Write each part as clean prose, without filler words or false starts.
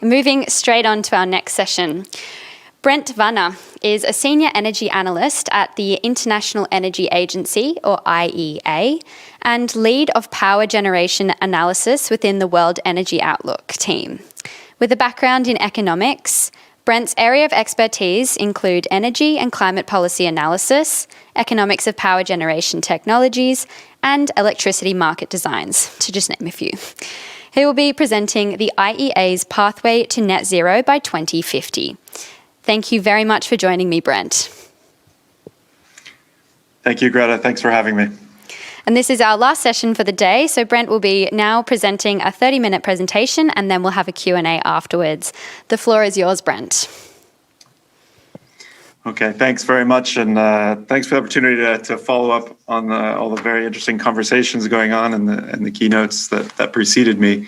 Moving straight on to our next session. Brent Wanner is a senior energy analyst at the International Energy Agency, or IEA, and lead of power generation analysis within the World Energy Outlook team. With a background in economics, Brent's area of expertise include energy and climate policy analysis, economics of power generation technologies, and electricity market designs, to just name a few. He will be presenting the IEA's Pathway to Net Zero by 2050. Thank you very much for joining me, Brent. Thank you, Greta. Thanks for having me. And this is our last session for the day. So Brent will be now presenting a 30-minute presentation, and then we'll have a Q&A afterwards. The floor is yours, Brent. Okay, thanks very much. And thanks for the opportunity to follow up on all the very interesting conversations going on and the keynotes that preceded me.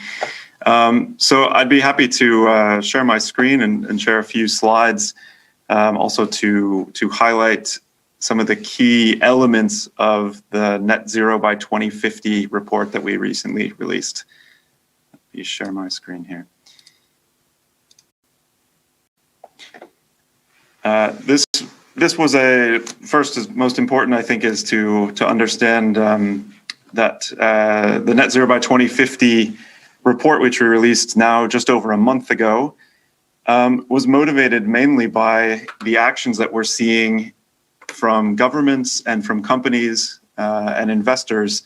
So I'd be happy to share my screen and share a few slides, also to highlight some of the key elements of the Net Zero by 2050 report that we recently released. Let me share my screen here. This was first is most important, I think, is to understand that the Net Zero by 2050 report, which we released now just over a month ago, was motivated mainly by the actions that we're seeing from governments and from companies and investors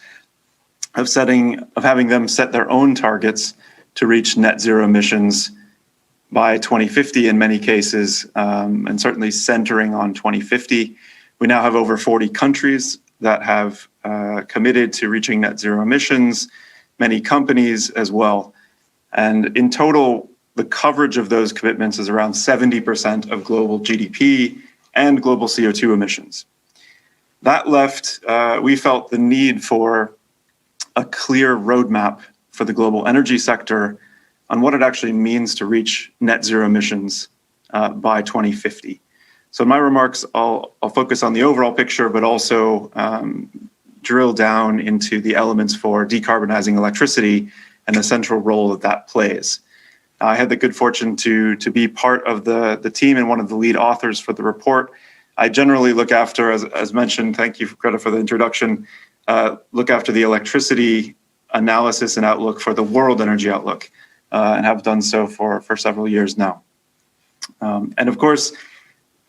of having them set their own targets to reach net zero emissions by 2050 in many cases, and certainly centering on 2050. We now have over 40 countries that have committed to reaching net zero emissions, many companies as well. And in total, the coverage of those commitments is around 70% of global GDP and global CO2 emissions. That left, we felt the need for a clear roadmap for the global energy sector on what it actually means to reach net zero emissions by 2050. So in my remarks, I'll focus on the overall picture, but also drill down into the elements for decarbonizing electricity and the central role that plays. I had the good fortune to be part of the team and one of the lead authors for the report. I generally look after, as mentioned, thank you, Greta, for the introduction, look after the electricity analysis and outlook for the World Energy Outlook, and have done so for several years now. And of course,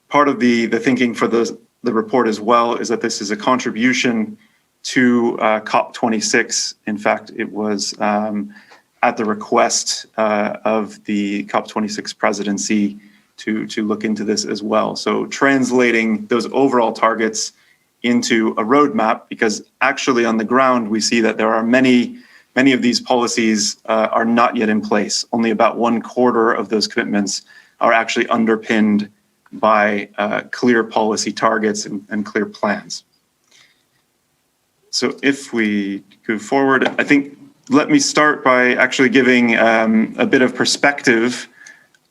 part of the thinking for the report as well is that this is a contribution to COP26. In fact, it was at the request of the COP26 presidency to look into this as well. So translating those overall targets into a roadmap, because actually on the ground, we see that there are many of these policies are not yet in place. Only about 1/4 of those commitments are actually underpinned by clear policy targets and clear plans. So if we go forward, I think let me start by actually giving a bit of perspective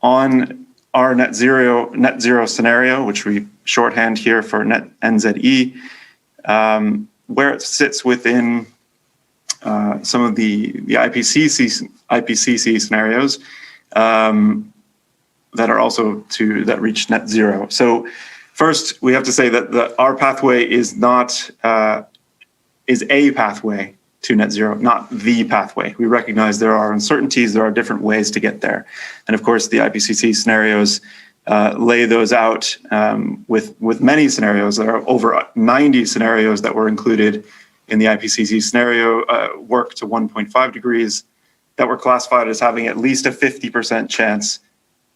on our net zero scenario, which we shorthand here for net NZE, where it sits within some of the IPCC scenarios that are also that reach net zero. So first, we have to say that our pathway is a pathway to net zero, not the pathway. We recognize there are uncertainties, there are different ways to get there. And of course, the IPCC scenarios lay those out with many scenarios. There are over 90 scenarios that were included in the IPCC scenario work to 1.5 degrees that were classified as having at least a 50% chance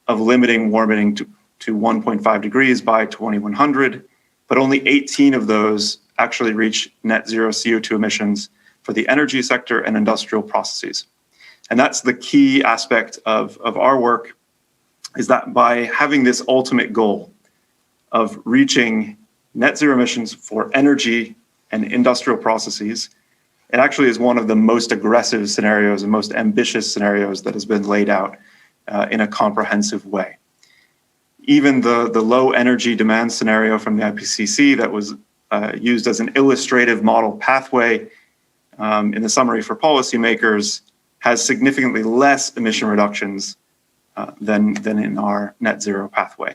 of limiting warming to 1.5 degrees by 2100, but only 18 of those actually reach net zero CO2 emissions for the energy sector and industrial processes. And that's the key aspect of our work, is that by having this ultimate goal of reaching net zero emissions for energy and industrial processes, it actually is one of the most aggressive scenarios and most ambitious scenarios that has been laid out in a comprehensive way. Even the low energy demand scenario from the IPCC that was used as an illustrative model pathway in the summary for policymakers has significantly less emission reductions than in our net zero pathway.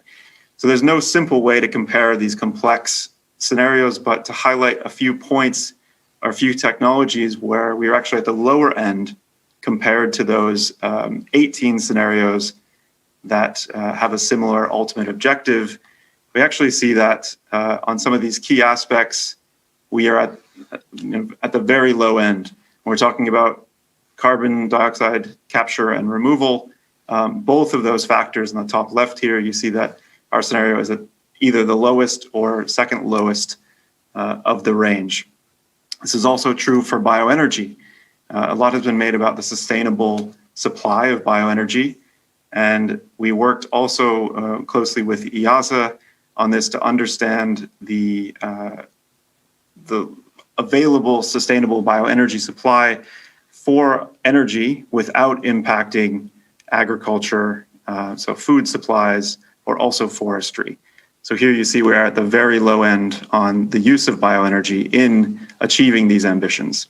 So there's no simple way to compare these complex scenarios, but to highlight a few points or a few technologies where we are actually at the lower end compared to those 18 scenarios that have a similar ultimate objective. We actually see that on some of these key aspects, we are at the very low end. We're talking about carbon dioxide capture and removal. Both of those factors in the top left here, you see that our scenario is at either the lowest or second lowest of the range. This is also true for bioenergy. A lot has been made about the sustainable supply of bioenergy, and we worked also closely with EASA on this to understand the available sustainable bioenergy supply for energy without impacting agriculture, so food supplies, or also forestry. So here you see we're at the very low end on the use of bioenergy in achieving these ambitions.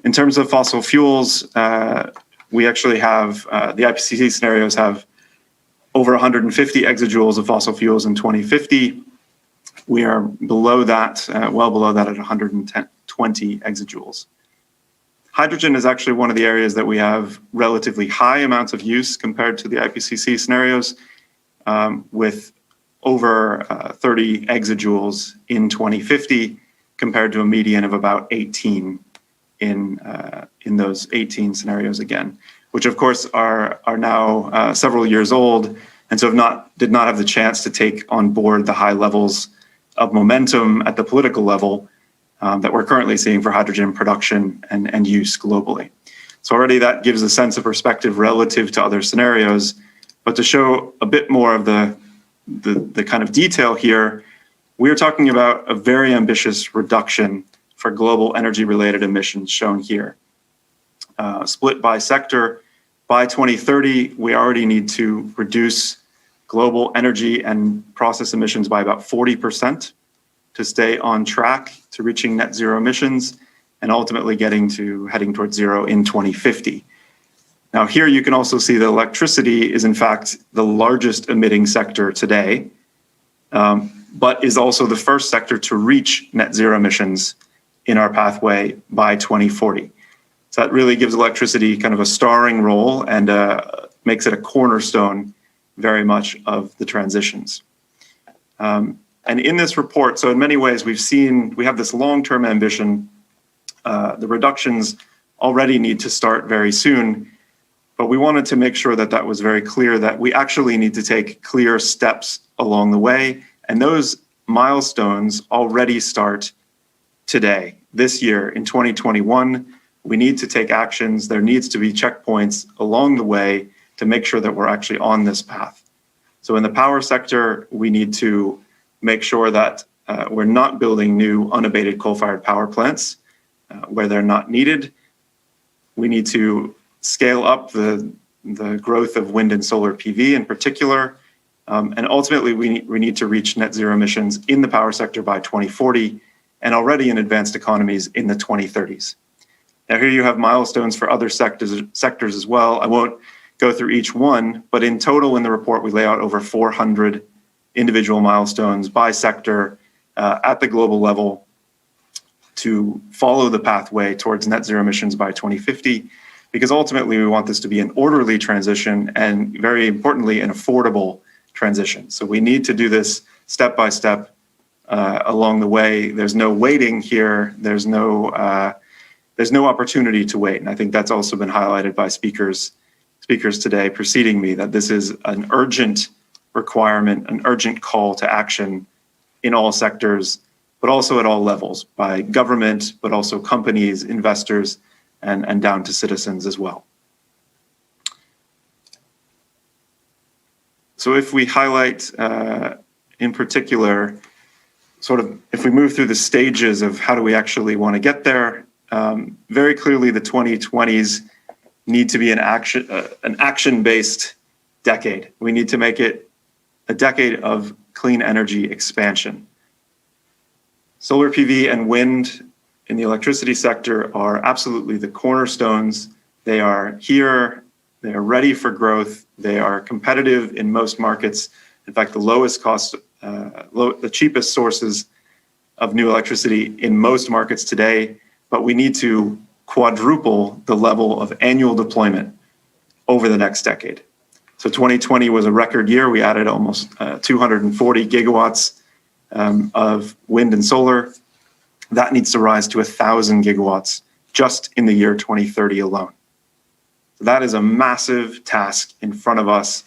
In terms of fossil fuels, we actually have, the IPCC scenarios have over 150 exajoules of fossil fuels in 2050. We are below that, well below that at 120 exajoules. Hydrogen is actually one of the areas that we have relatively high amounts of use compared to the IPCC scenarios, with over 30 exajoules in 2050 compared to a median of about 18 in those 18 scenarios again, which of course are now several years old, and so did not have the chance to take on board the high levels of momentum at the political level that we're currently seeing for hydrogen production and use globally. So already that gives a sense of perspective relative to other scenarios, but to show a bit more of the kind of detail here, we're talking about a very ambitious reduction for global energy-related emissions shown here. Split by sector, by 2030, we already need to reduce global energy and process emissions by about 40% to stay on track to reaching net zero emissions and ultimately heading towards zero in 2050. Now here you can also see that electricity is in fact the largest emitting sector today, but is also the first sector to reach net zero emissions in our pathway by 2040. So that really gives electricity kind of a starring role and makes it a cornerstone very much of the transitions. And in this report, so in many ways we have this long-term ambition. The reductions already need to start very soon, but we wanted to make sure that that was very clear that we actually need to take clear steps along the way. And those milestones already start today, this year in 2021. We need to take actions. There needs to be checkpoints along the way to make sure that we're actually on this path. So in the power sector, we need to make sure that we're not building new unabated coal-fired power plants where they're not needed. We need to scale up the growth of wind and solar PV in particular. And ultimately, we need to reach net zero emissions in the power sector by 2040 and already in advanced economies in the 2030s. Now here you have milestones for other sectors as well. I won't go through each one, but in total in the report, we lay out over 400 individual milestones by sector at the global level to follow the pathway towards net zero emissions by 2050, because ultimately we want this to be an orderly transition and very importantly, an affordable transition. So we need to do this step by step along the way. There's no waiting here. There's no opportunity to wait. And I think that's also been highlighted by speakers today preceding me, that this is an urgent requirement, an urgent call to action in all sectors, but also at all levels, by government, but also companies, investors, and down to citizens as well. So if we highlight in particular, sort of if we move through the stages of how do we actually want to get there, very clearly the 2020s need to be an action-based decade. We need to make it a decade of clean energy expansion. Solar PV and wind in the electricity sector are absolutely the cornerstones. They are here, They are ready for growth. They are competitive in most markets. In fact, the lowest cost, the cheapest sources of new electricity in most markets today, but we need to quadruple the level of annual deployment over the next decade. So 2020 was a record year. We added almost 240 gigawatts of wind and solar. That needs to rise to 1,000 gigawatts just in the year 2030 alone. So that is a massive task in front of us.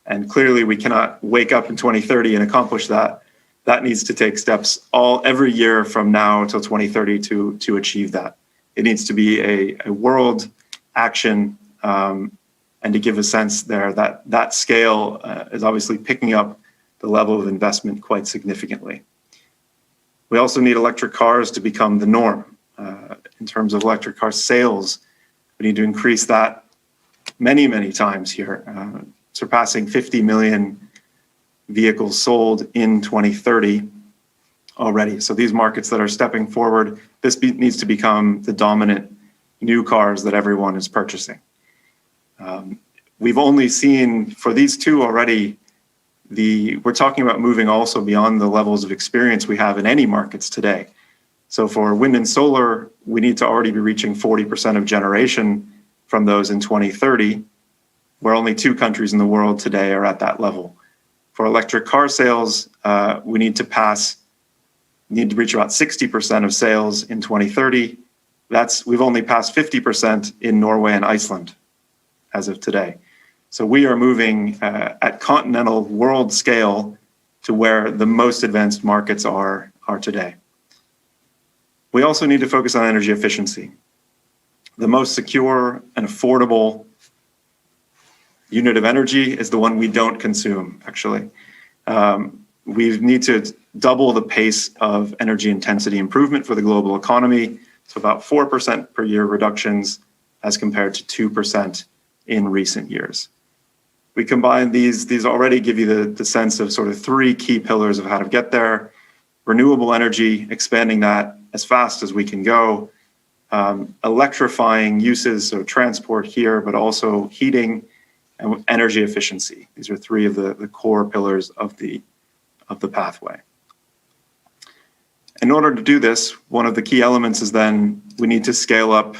And clearly we cannot wake up in 2030 and accomplish that. That needs to take steps every year from now until 2030 to achieve that. It needs to be a world action, and to give a sense there that scale is obviously picking up the level of investment quite significantly. We also need electric cars to become the norm. In terms of electric car sales, we need to increase that many, many times here, surpassing 50 million vehicles sold in 2030 already. So these markets that are stepping forward, this needs to become the dominant new cars that everyone is purchasing. We've only seen for these two already, we're talking about moving also beyond the levels of experience we have in any markets today. So for wind and solar, we need to already be reaching 40% of generation from those in 2030, where only 2 countries in the world today are at that level. For electric car sales, we need to reach about 60% of sales in 2030. We've only passed 50% in Norway and Iceland as of today. So we are moving at continental world scale to where the most advanced markets are today. We also need to focus on energy efficiency. The most secure and affordable unit of energy is the one we don't consume, actually. We need to double the pace of energy intensity improvement for the global economy, so about 4% per year reductions as compared to 2% in recent years. We combine these already give you the sense of sort of 3 key pillars of how to get there. Renewable energy, expanding that as fast as we can go. Electrifying uses, so transport here, but also heating and energy efficiency. These are 3 of the core pillars of the pathway. In order to do this, one of the key elements is then we need to scale up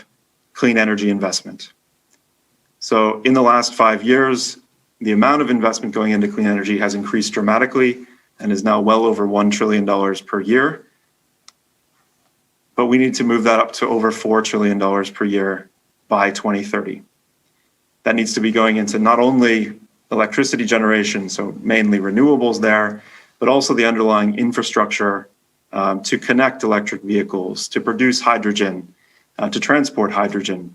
clean energy investment. So in the last 5 years, the amount of investment going into clean energy has increased dramatically and is now well over $1 trillion per year. But we need to move that up to over $4 trillion per year by 2030. That needs to be going into not only electricity generation, so mainly renewables there, but also the underlying infrastructure to connect electric vehicles, to produce hydrogen, to transport hydrogen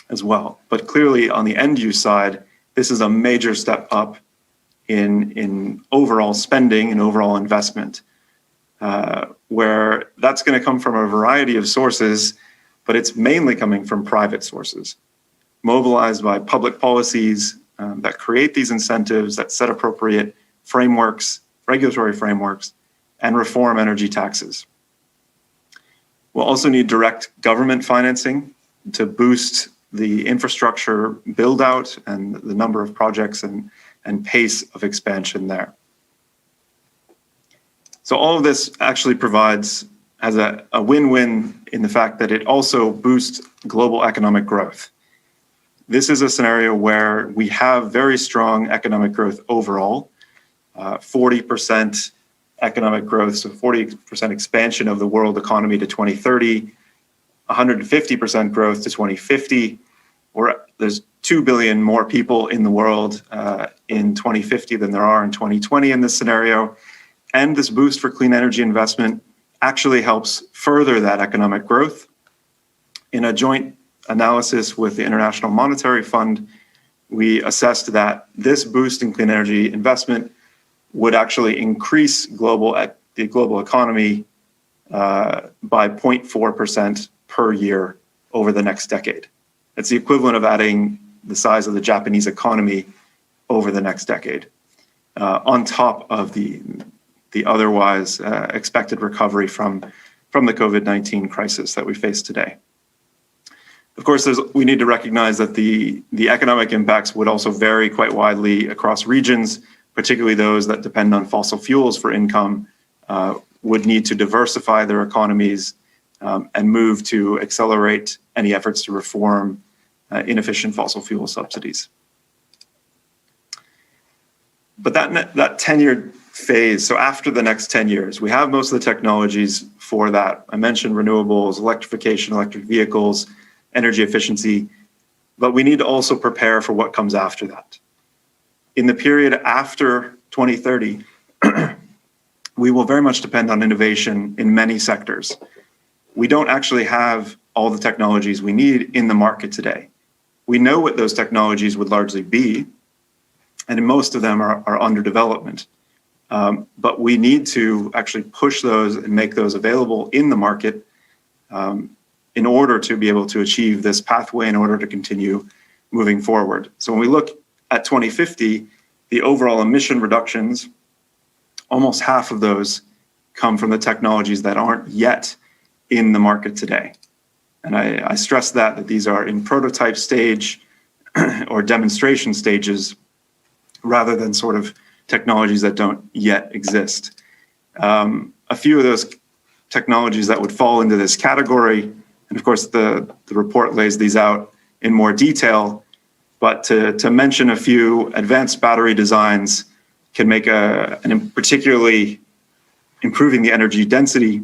as well. But clearly on the end use side, this is a major step up in overall spending and overall investment, where that's going to come from a variety of sources, but it's mainly coming from private sources, mobilized by public policies that create these incentives, that set appropriate frameworks, regulatory frameworks, and reform energy taxes. We'll also need direct government financing to boost the infrastructure build out and the number of projects and pace of expansion there. So all of this actually has a win-win in the fact that it also boosts global economic growth. This is a scenario where we have very strong economic growth overall, 40% economic growth, so 40% expansion of the world economy to 2030, 150% growth to 2050, where there's 2 billion more people in the world in 2050 than there are in 2020 in this scenario. And this boost for clean energy investment actually helps further that economic growth. In a joint analysis with the International Monetary Fund, we assessed that this boost in clean energy investment would actually increase the global economy by 0.4% per year over the next decade. It's the equivalent of adding the size of the Japanese economy over the next decade, on top of the otherwise expected recovery from the COVID-19 crisis that we face today. Of course, we need to recognize that the economic impacts would also vary quite widely across regions, particularly those that depend on fossil fuels for income, would need to diversify their economies and move to accelerate any efforts to reform inefficient fossil fuel subsidies. But that 10-year phase, so after the next 10 years, we have most of the technologies for that. I mentioned renewables, electrification, electric vehicles, energy efficiency, but we need to also prepare for what comes after that. In the period after 2030, we will very much depend on innovation in many sectors. We don't actually have all the technologies we need in the market today. We know what those technologies would largely be, and most of them are under development. But we need to actually push those and make those available in the market in order to be able to achieve this pathway, in order to continue moving forward. So when we look at 2050, the overall emission reductions, almost half of those come from the technologies that aren't yet in the market today. And I stress that these are in prototype stage or demonstration stages, rather than sort of technologies that don't yet exist. A few of those technologies that would fall into this category, and of course the report lays these out in more detail, but to mention a few, advanced battery designs can make particularly improving the energy density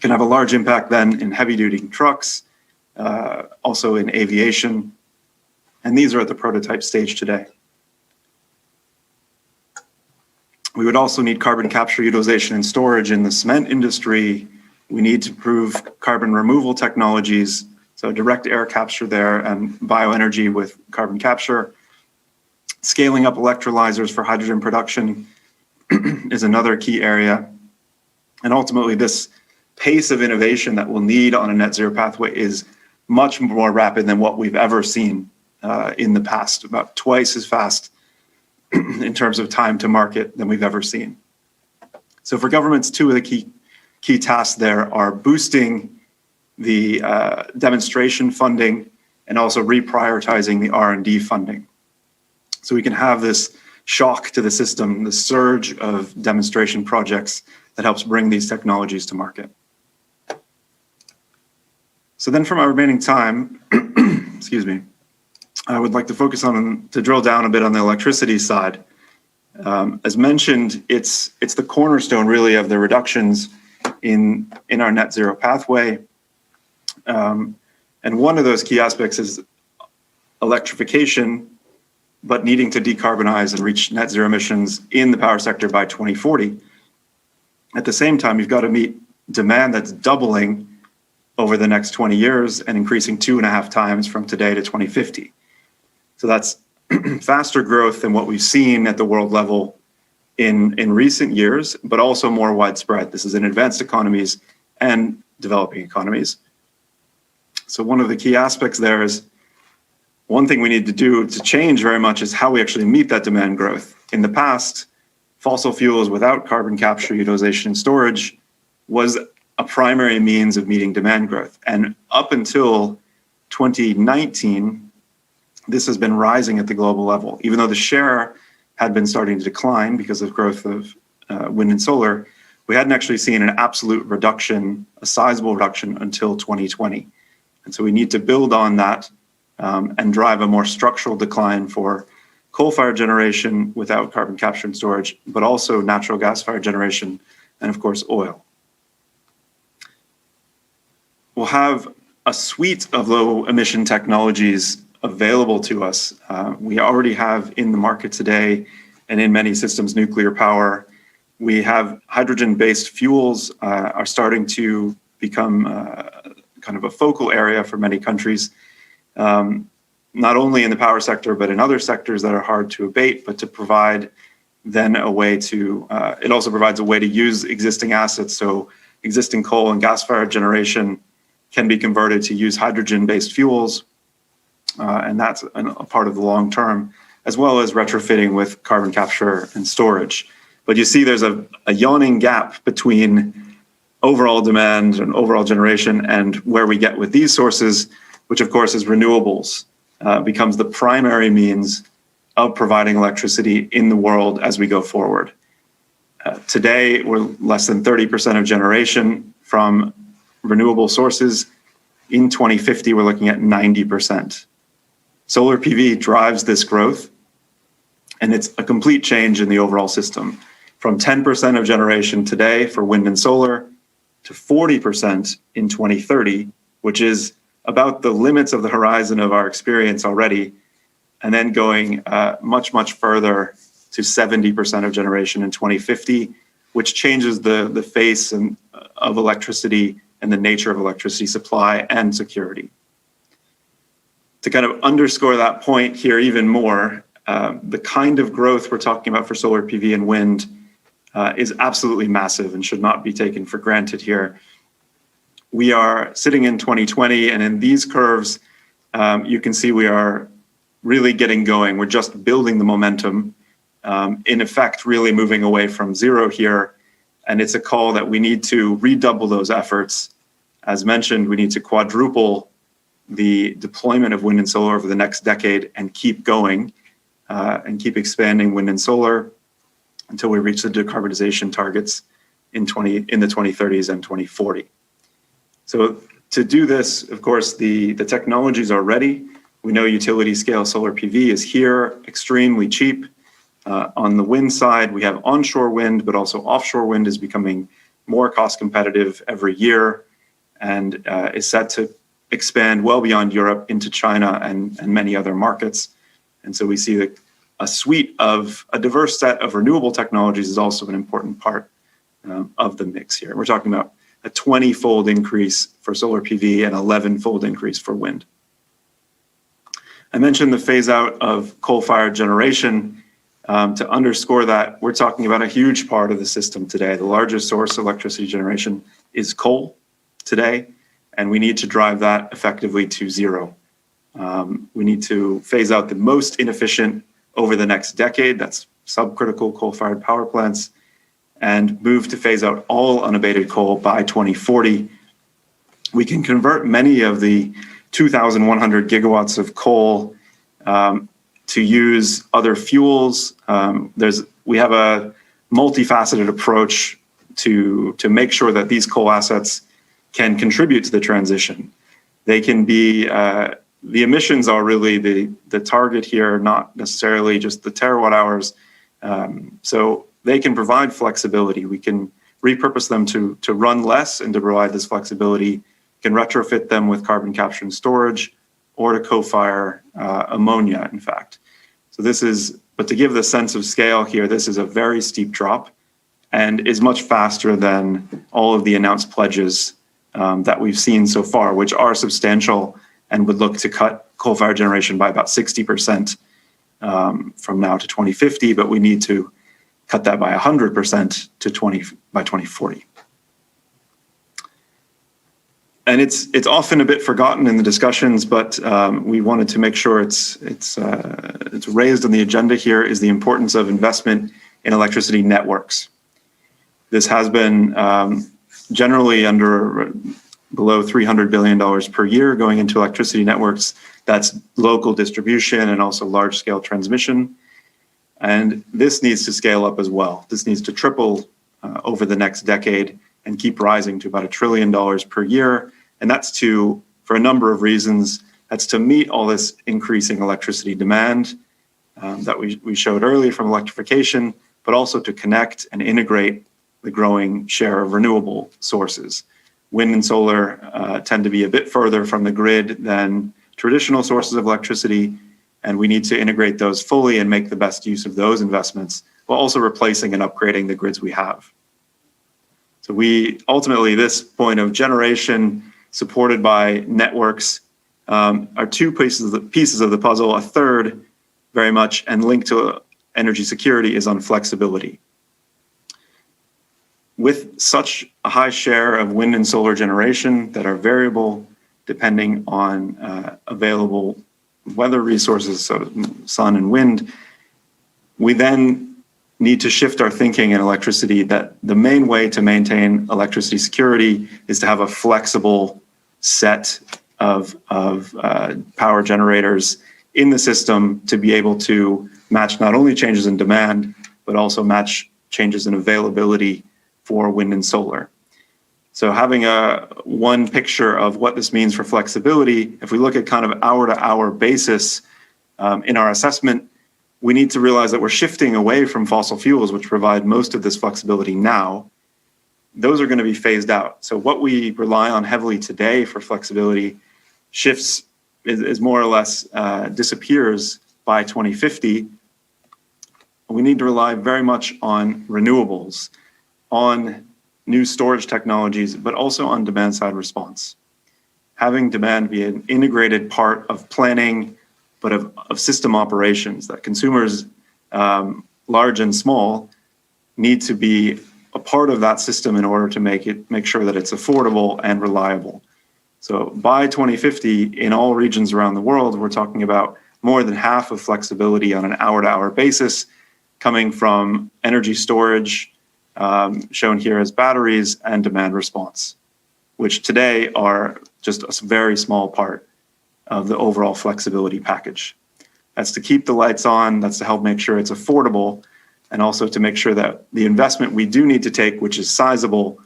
can have a large impact then in heavy duty trucks, also in aviation, and these are at the prototype stage today. We would also need carbon capture, utilization, and storage in the cement industry. We need to prove carbon removal technologies, so direct air capture there and bioenergy with carbon capture. Scaling up electrolyzers for hydrogen production is another key area. And ultimately, this pace of innovation that we'll need on a net zero pathway is much more rapid than what we've ever seen in the past, about twice as fast in terms of time to market than we've ever seen. So for governments, two of the key tasks there are boosting the demonstration funding and also reprioritizing the R&D funding. So we can have this shock to the system, the surge of demonstration projects that helps bring these technologies to market. So then for my remaining time, excuse me, I would like to focus to drill down a bit on the electricity side. As mentioned, it's the cornerstone really of the reductions in our net zero pathway. And one of those key aspects is electrification, but needing to decarbonize and reach net zero emissions in the power sector by 2040. At the same time, you've got to meet demand that's doubling over the next 20 years and increasing 2.5 times from today to 2050. So that's faster growth than what we've seen at the world level in recent years, but also more widespread. This is in advanced economies and developing economies. So one of the key aspects there is one thing we need to do to change very much is how we actually meet that demand growth. In the past, fossil fuels without carbon capture, utilization, and storage was a primary means of meeting demand growth. And up until 2019, this has been rising at the global level. Even though the share had been starting to decline because of growth of wind and solar, we hadn't actually seen an absolute reduction, a sizable reduction until 2020. And so we need to build on that and drive a more structural decline for coal-fired generation without carbon capture and storage, but also natural gas-fired generation, and of course, oil. We'll have a suite of low-emission technologies available to us. We already have in the market today, and in many systems, nuclear power. We have hydrogen-based fuels are starting to become kind of a focal area for many countries, not only in the power sector, but in other sectors that are hard to abate, but to provide then a way to, it also provides a way to use existing assets. So existing coal and gas-fired generation can be converted to use hydrogen-based fuels, and that's a part of the long term, as well as retrofitting with carbon capture and storage. But you see there's a yawning gap between overall demand and overall generation and where we get with these sources which of course is renewables, becomes the primary means of providing electricity in the world as we go forward. Today, we're less than 30% of generation from renewable sources. In 2050, we're looking at 90%. Solar PV drives this growth, and it's a complete change in the overall system. From 10% of generation today for wind and solar to 40% in 2030, which is about the limits of the horizon of our experience already, and then going much, much further to 70% of generation in 2050, which changes the face of electricity and the nature of electricity supply and security. To kind of underscore that point here even more, the kind of growth we're talking about for solar PV and wind is absolutely massive and should not be taken for granted here. We are sitting in 2020, and in these curves, you can see we are really getting going. We're just building the momentum, in effect, really moving away from zero here. And it's a call that we need to redouble those efforts. As mentioned, we need to quadruple the deployment of wind and solar over the next decade and keep going and keep expanding wind and solar until we reach the decarbonization targets in the 2030s and 2040. So to do this, of course, the technologies are ready. We know utility scale solar PV is here, extremely cheap. On the wind side, we have onshore wind, but also offshore wind is becoming more cost competitive every year and is set to expand well beyond Europe into China and many other markets. And so we see that a diverse set of renewable technologies is also an important part of the mix here. We're talking about a 20-fold increase for solar PV and 11-fold increase for wind. I mentioned the phase out of coal-fired generation. To underscore that, we're talking about a huge part of the system today. The largest source of electricity generation is coal today, and we need to drive that effectively to zero. We need to phase out the most inefficient over the next decade, that's subcritical coal-fired power plants, and move to phase out all unabated coal by 2040. We can convert many of the 2,100 gigawatts of coal to use other fuels. We have a multifaceted approach to make sure that these coal assets can contribute to the transition. They can be, the emissions are really the target here, not necessarily just the terawatt hours. So they can provide flexibility. We can repurpose them to run less and to provide this flexibility. Can retrofit them with carbon capture and storage, or to co-fire ammonia, in fact. So but to give the sense of scale here, this is a very steep drop and is much faster than all of the announced pledges that we've seen so far, which are substantial and would look to cut coal-fired generation by about 60% from now to 2050, but we need to cut that by 100% by 2040. And it's often a bit forgotten in the discussions, but we wanted to make sure it's raised on the agenda here, is the importance of investment in electricity networks. This has been generally below $300 billion per year going into electricity networks. That's local distribution and also large-scale transmission. And this needs to scale up as well. This needs to triple over the next decade and keep rising to about $1 trillion per year. And that's for a number of reasons. That's to meet all this increasing electricity demand that we showed earlier from electrification, but also to connect and integrate the growing share of renewable sources. Wind and solar tend to be a bit further from the grid than traditional sources of electricity, and we need to integrate those fully and make the best use of those investments, while also replacing and upgrading the grids we have. So ultimately, this point of generation supported by networks are two pieces of the puzzle. A third, very much, and linked to energy security, is on flexibility. With such a high share of wind and solar generation that are variable depending on available weather resources, so sun and wind, we then need to shift our thinking in electricity that the main way to maintain electricity security is to have a flexible set of power generators in the system to be able to match not only changes in demand, but also match changes in availability for wind and solar. So having one picture of what this means for flexibility, if we look at kind of hour-to-hour basis in our assessment, we need to realize that we're shifting away from fossil fuels, which provide most of this flexibility now. Those are going to be phased out. So what we rely on heavily today for flexibility shifts is more or less disappears by 2050. We need to rely very much on renewables, on new storage technologies, but also on demand-side response. Having demand be an integrated part of planning, but of system operations, that consumers, large and small, need to be a part of that system in order to make sure that it's affordable and reliable. So by 2050, in all regions around the world, we're talking about more than half of flexibility on an hour-to-hour basis coming from energy storage, shown here as batteries, and demand response, which today are just a very small part of the overall flexibility package. That's to keep the lights on, that's to help make sure it's affordable, and also to make sure that the investment we do need to take, which is sizable,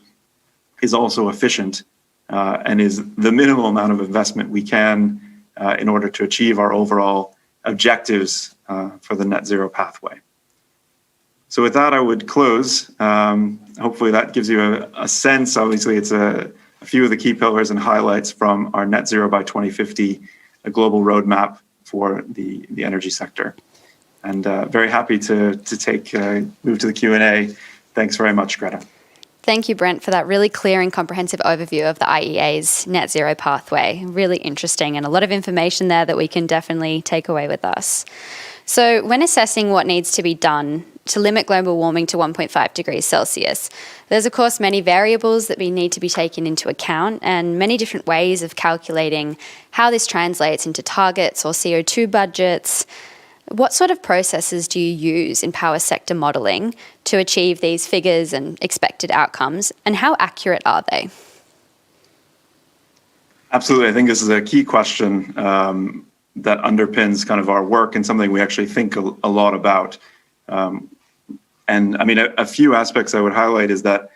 is also efficient and is the minimal amount of investment we can in order to achieve our overall objectives for the net zero pathway. So with that, I would close. Hopefully that gives you a sense. Obviously, it's a few of the key pillars and highlights from our net zero by 2050, a global roadmap for the energy sector. And very happy to move to the Q&A. Thanks very much, Greta. Thank you, Brent, for that really clear and comprehensive overview of the IEA's net zero pathway. Really interesting and a lot of information there that we can definitely take away with us. So when assessing what needs to be done to limit global warming to 1.5 degrees Celsius, there's of course many variables that we need to be taken into account and many different ways of calculating how this translates into targets or CO2 budgets. What sort of processes do you use in power sector modelling to achieve these figures and expected outcomes, and how accurate are they? Absolutely. I think this is a key question that underpins kind of our work and something we actually think a lot about. And I mean, a few aspects I would highlight is that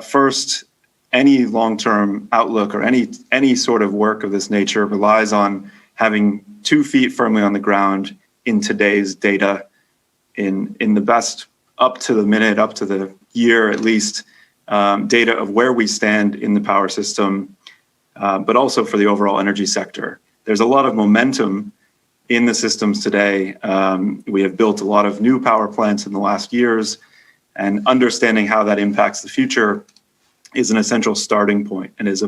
first, any long-term outlook or any sort of work of this nature relies on having 2 feet firmly on the ground in today's data, in the best up to the minute, up to the year at least, data of where we stand in the power system, but also for the overall energy sector. There's a lot of momentum in the systems today. We have built a lot of new power plants in the last years, and understanding how that impacts the future is an essential starting point and is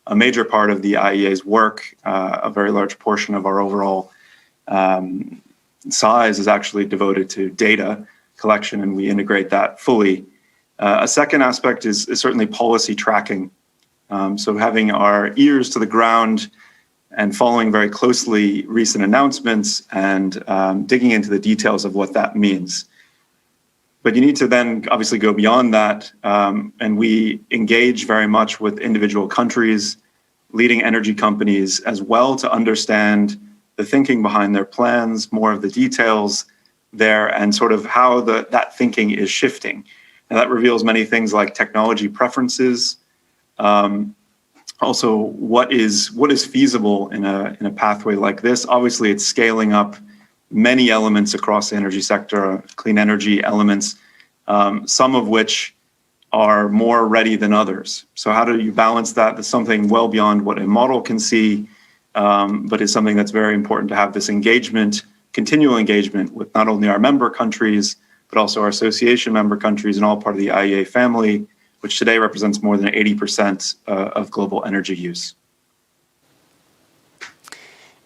a major part of the IEA's work. A very large portion of our overall size is actually devoted to data collection, and we integrate that fully. A second aspect is certainly policy tracking. So having our ears to the ground and following very closely recent announcements and digging into the details of what that means. But you need to then obviously go beyond that, and we engage very much with individual countries, leading energy companies as well, to understand the thinking behind their plans, more of the details there, and sort of how that thinking is shifting. And that reveals many things like technology preferences, also what is feasible in a pathway like this. Obviously, it's scaling up many elements across the energy sector, clean energy elements, some of which are more ready than others. So how do you balance that? That's something well beyond what a model can see, but is something that's very important to have this engagement, continual engagement with not only our member countries, but also our association member countries and all part of the IEA family, which today represents more than 80% of global energy use.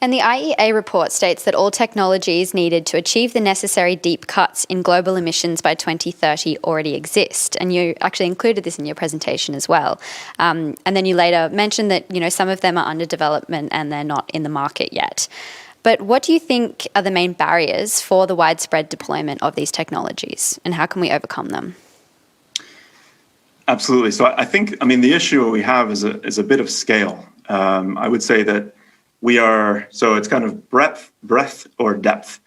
And the IEA report states that all technologies needed to achieve the necessary deep cuts in global emissions by 2030 already exist. And you actually included this in your presentation as well. And then you later mentioned that, some of them are under development and they're not in the market yet. But what do you think are the main barriers for the widespread deployment of these technologies, and how can we overcome them? Absolutely. So I think, the issue we have is a bit of scale. I would say that so it's kind of breadth or depth.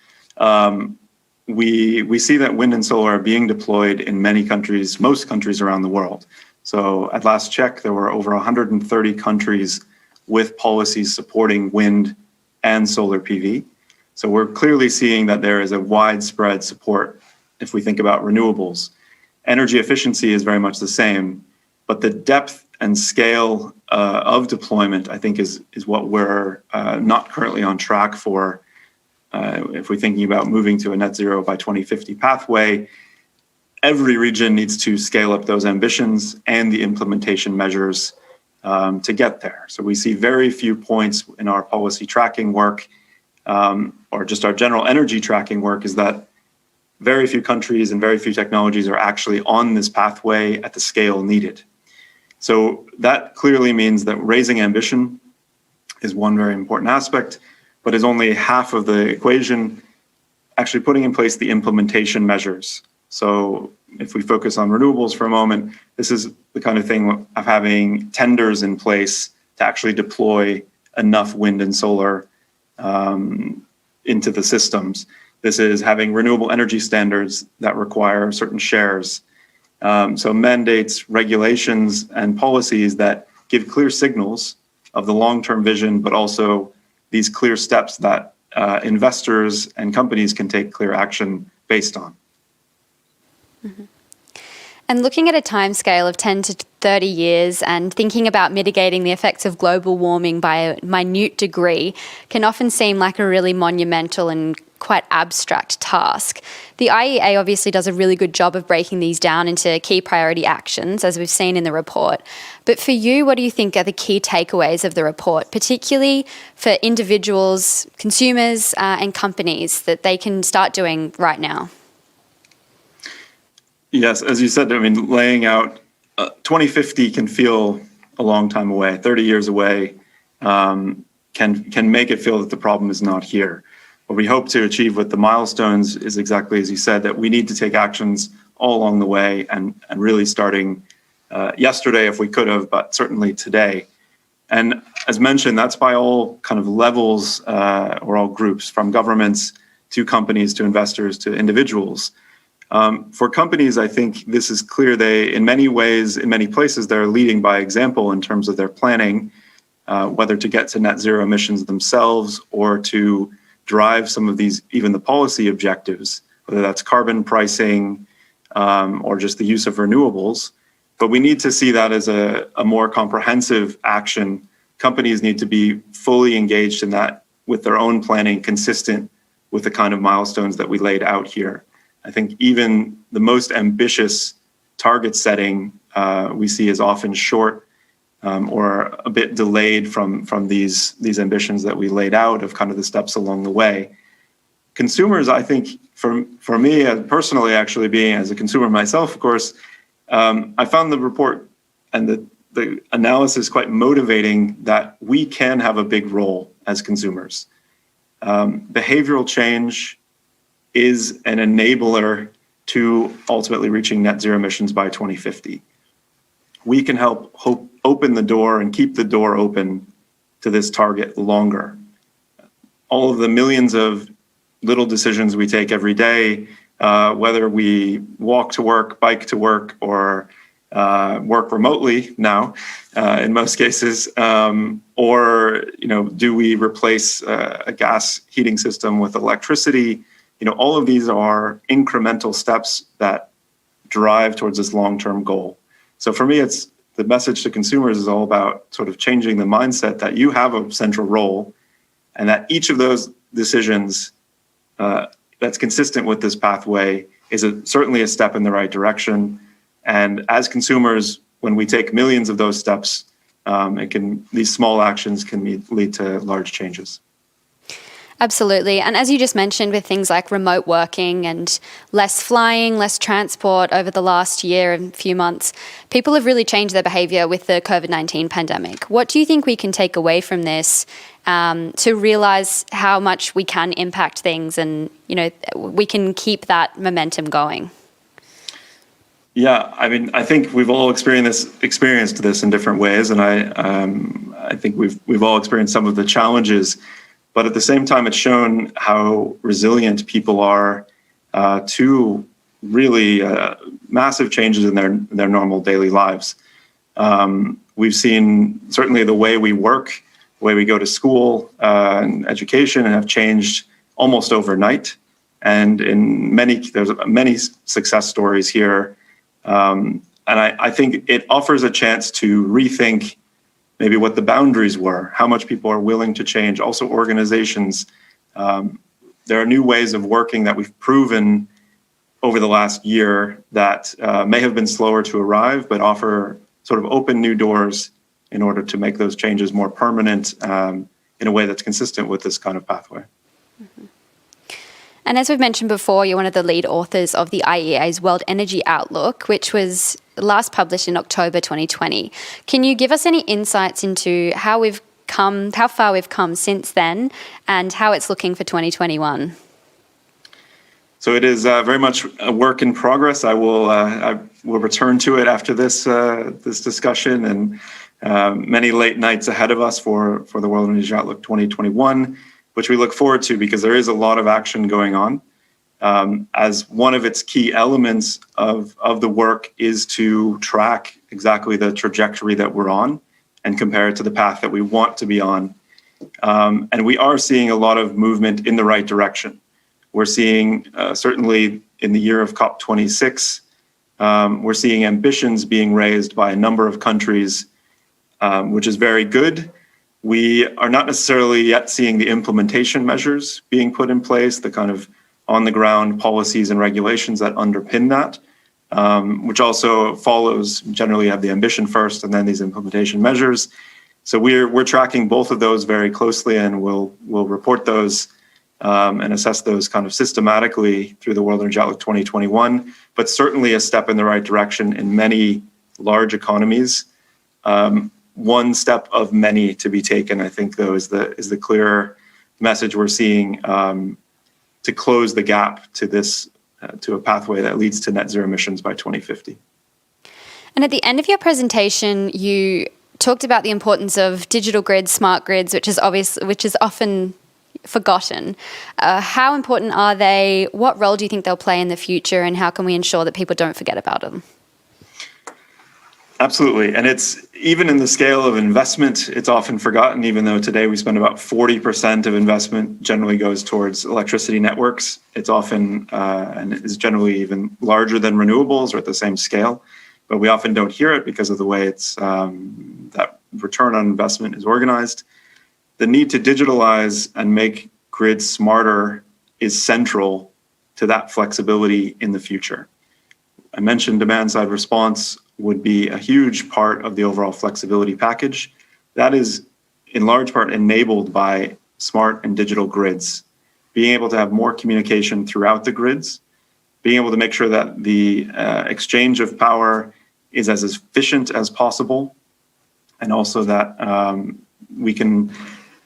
We see that wind and solar are being deployed in many countries, most countries around the world. So at last check, there were over 130 countries with policies supporting wind and solar PV. So we're clearly seeing that there is a widespread support if we think about renewables. Energy efficiency is very much the same, but the depth and scale of deployment, I think, is what we're not currently on track for. If we're thinking about moving to a net zero by 2050 pathway, every region needs to scale up those ambitions and the implementation measures to get there. So we see very few points in our policy tracking work or just our general energy tracking work is that very few countries and very few technologies are actually on this pathway at the scale needed. So that clearly means that raising ambition is one very important aspect, but is only half of the equation. Actually putting in place the implementation measures. So if we focus on renewables for a moment, this is the kind of thing of having tenders in place to actually deploy enough wind and solar into the systems. This is having renewable energy standards that require certain shares. So mandates, regulations, and policies that give clear signals of the long-term vision, but also these clear steps that investors and companies can take clear action based on. Mm-hmm. And looking at a timescale of 10 to 30 years and thinking about mitigating the effects of global warming by a minute degree can often seem like a really monumental and quite abstract task. The IEA obviously does a really good job of breaking these down into key priority actions, as we've seen in the report. But for you, what do you think are the key takeaways of the report, particularly for individuals, consumers, and companies that they can start doing right now? Yes, as you said, I mean, laying out 2050 can feel a long time away. 30 years away can make it feel that the problem is not here. What we hope to achieve with the milestones is exactly as you said, that we need to take actions all along the way and really starting yesterday if we could have, but certainly today. And as mentioned, that's by all kind of levels or all groups, from governments to companies to investors to individuals. For companies, I think this is clear. They, in many ways, in many places, they're leading by example in terms of their planning, whether to get to net zero emissions themselves or to drive some of these, even the policy objectives, whether that's carbon pricing or just the use of renewables. But we need to see that as a more comprehensive action. Companies need to be fully engaged in that with their own planning, consistent with the kind of milestones that we laid out here. I think even the most ambitious target setting we see is often short or a bit delayed from these ambitions that we laid out of kind of the steps along the way. Consumers, I think, for me personally, actually being as a consumer myself, of course, I found the report and the analysis quite motivating that we can have a big role as consumers. Behavioral change is an enabler to ultimately reaching net zero emissions by 2050. We can help open the door and keep the door open to this target longer. All of the millions of little decisions we take every day, whether we walk to work, bike to work, or work remotely now, in most cases, or do we replace a gas heating system with electricity? All of these are incremental steps that drive towards this long-term goal. So for me, it's the message to consumers is all about sort of changing the mindset that you have a central role and that each of those decisions that's consistent with this pathway is certainly a step in the right direction. And as consumers, when we take millions of those steps, these small actions can lead to large changes. Absolutely. And as you just mentioned, with things like remote working and less flying, less transport over the last year and few months, people have really changed their behavior with the COVID-19 pandemic. What do you think we can take away from this to realize how much we can impact things and, we can keep that momentum going? Yeah, I mean, I think we've all experienced this in different ways, and I think we've all experienced some of the challenges. But at the same time, it's shown how resilient people are to really massive changes in their normal daily lives. We've seen certainly the way we work, the way we go to school and education have changed almost overnight. And there's many success stories here. And I think it offers a chance to rethink maybe what the boundaries were, how much people are willing to change. Also, organizations, there are new ways of working that we've proven over the last year that may have been slower to arrive, but offer sort of open new doors in order to make those changes more permanent in a way that's consistent with this kind of pathway. Mm-hmm. And as we've mentioned before, you're one of the lead authors of the IEA's World Energy Outlook, which was last published in October 2020. Can you give us any insights into how far we've come since then, and how it's looking for 2021? So it is very much a work in progress. I will return to it after this discussion, and many late nights ahead of us for the World Energy Outlook 2021, which we look forward to because there is a lot of action going on. As one of its key elements of the work is to track exactly the trajectory that we're on and compare it to the path that we want to be on. And we are seeing a lot of movement in the right direction. We're seeing, certainly in the year of COP26, we're seeing ambitions being raised by a number of countries, which is very good. We are not necessarily yet seeing the implementation measures being put in place, the kind of on-the-ground policies and regulations that underpin that, which also follows, generally have the ambition first and then these implementation measures. So we're tracking both of those very closely, and we'll report those and assess those kind of systematically through the World Energy Outlook 2021, but certainly a step in the right direction in many large economies. One step of many to be taken, I think, though, is the clear message we're seeing to close the gap to this to a pathway that leads to net zero emissions by 2050. And at the end of your presentation, you talked about the importance of digital grids, smart grids, which is often forgotten. How important are they? What role do you think they'll play in the future, and how can we ensure that people don't forget about them? Absolutely. And it's even in the scale of investment, it's often forgotten, even though today we spend about 40% of investment generally goes towards electricity networks. It's often and is generally even larger than renewables or at the same scale, but we often don't hear it because of the way it's that return on investment is organized. The need to digitalize and make grids smarter is central to that flexibility in the future. I mentioned demand-side response would be a huge part of the overall flexibility package. That is in large part enabled by smart and digital grids, being able to have more communication throughout the grids, being able to make sure that the exchange of power is as efficient as possible, and also that we can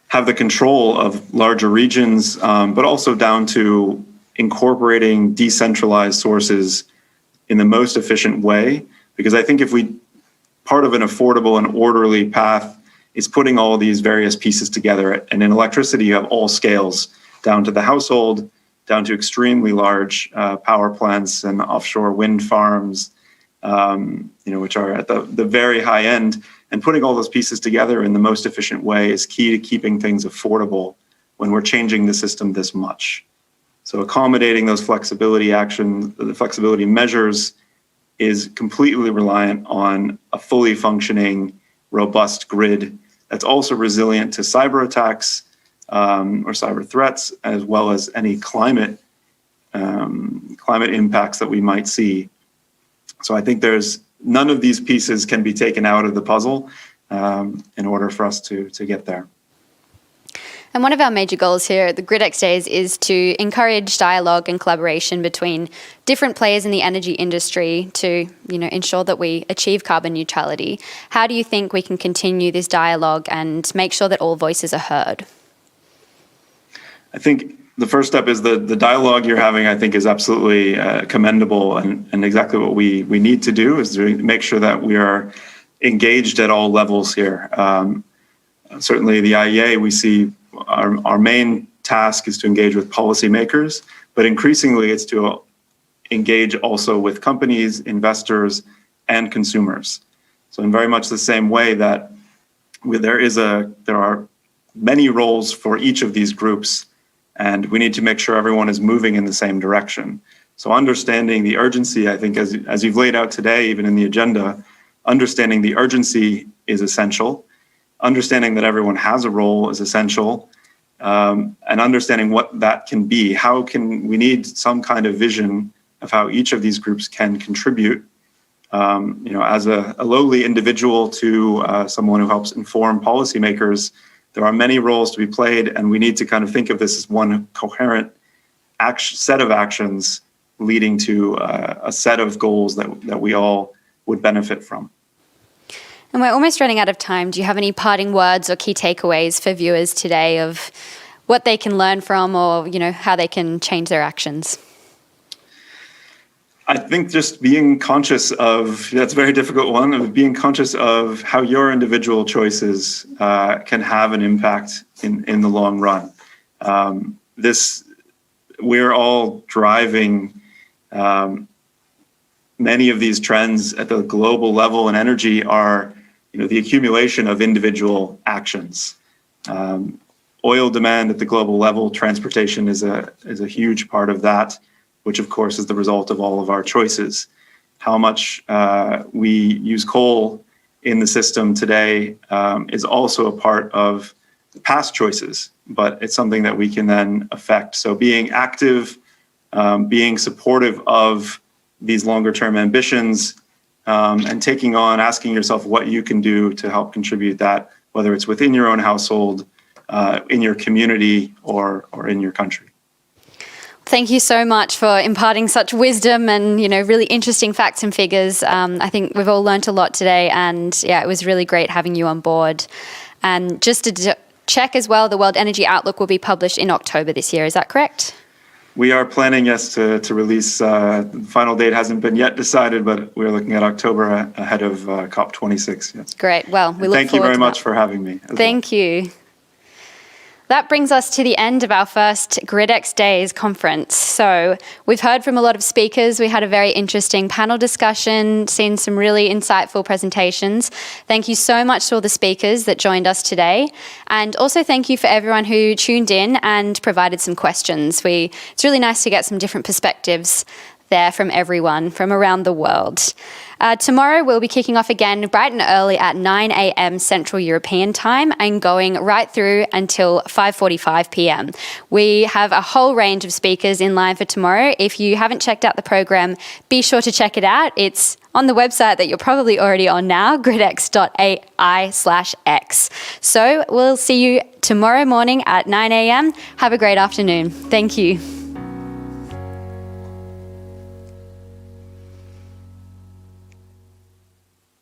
have the control of larger regions, but also down to incorporating decentralized sources in the most efficient way. Because I think part of an affordable and orderly path is putting all these various pieces together. And in electricity, you have all scales, down to the household, down to extremely large power plants and offshore wind farms, which are at the very high end. And putting all those pieces together in the most efficient way is key to keeping things affordable when we're changing the system this much. So accommodating those flexibility actions, the flexibility measures, is completely reliant on a fully functioning, robust grid that's also resilient to cyber attacks or cyber threats, as well as any climate impacts that we might see. So I think none of these pieces can be taken out of the puzzle in order for us to get there. And one of our major goals here at the gridXdays is to encourage dialogue and collaboration between different players in the energy industry to, ensure that we achieve carbon neutrality. How do you think we can continue this dialogue and make sure that all voices are heard? I think the first step is the dialogue you're having, I think, is absolutely commendable, and exactly what we need to do is to make sure that we are engaged at all levels here. Certainly the IEA, we see our main task is to engage with policymakers, but increasingly it's to engage also with companies, investors, and consumers. So in very much the same way that there are many roles for each of these groups, and we need to make sure everyone is moving in the same direction. So understanding the urgency, I think, as you've laid out today, even in the agenda, understanding the urgency is essential. Understanding that everyone has a role is essential, and understanding what that can be. We need some kind of vision of how each of these groups can contribute. As a lowly individual to someone who helps inform policymakers, there are many roles to be played, and we need to kind of think of this as one coherent set of actions leading to a set of goals that we all would benefit from. And we're almost running out of time. Do you have any parting words or key takeaways for viewers today of what they can learn from, or how they can change their actions? I think just being conscious of, that's a very difficult one, of being conscious of how your individual choices can have an impact in the long run. We're all driving many of these trends at the global level, and energy are the accumulation of individual actions. Oil demand at the global level, transportation is a huge part of that, which of course is the result of all of our choices. How much we use coal in the system today is also a part of the past choices, but it's something that we can then affect. So being active, being supportive of these longer term ambitions, and asking yourself what you can do to help contribute that, whether it's within your own household, in your community, or in your country. Thank you so much for imparting such wisdom and, really interesting facts and figures. I think we've all learnt a lot today, and it was really great having you on board. And just to check as well, the World Energy Outlook will be published in October this year. Is that correct? We are planning, yes, to release. The final date hasn't been yet decided, but we're looking at October ahead of COP26. Yes. Great. Well, we look forward to that. Thank you very much for having me. Thank you. That brings us to the end of our first gridXdays conference. So we've heard from a lot of speakers. We had a very interesting panel discussion, seen some really insightful presentations. Thank you so much to all the speakers that joined us today. And also thank you for everyone who tuned in and provided some questions. It's really nice to get some different perspectives there from everyone from around the world. Tomorrow we'll be kicking off again bright and early at 9 a.m. Central European time and going right through until 5:45 p.m. We have a whole range of speakers in line for tomorrow. If you haven't checked out the program, be sure to check it out. It's on the website that you're probably already on now, gridX.ai/X. So we'll see you tomorrow morning at 9 a.m. Have a great afternoon. Thank you.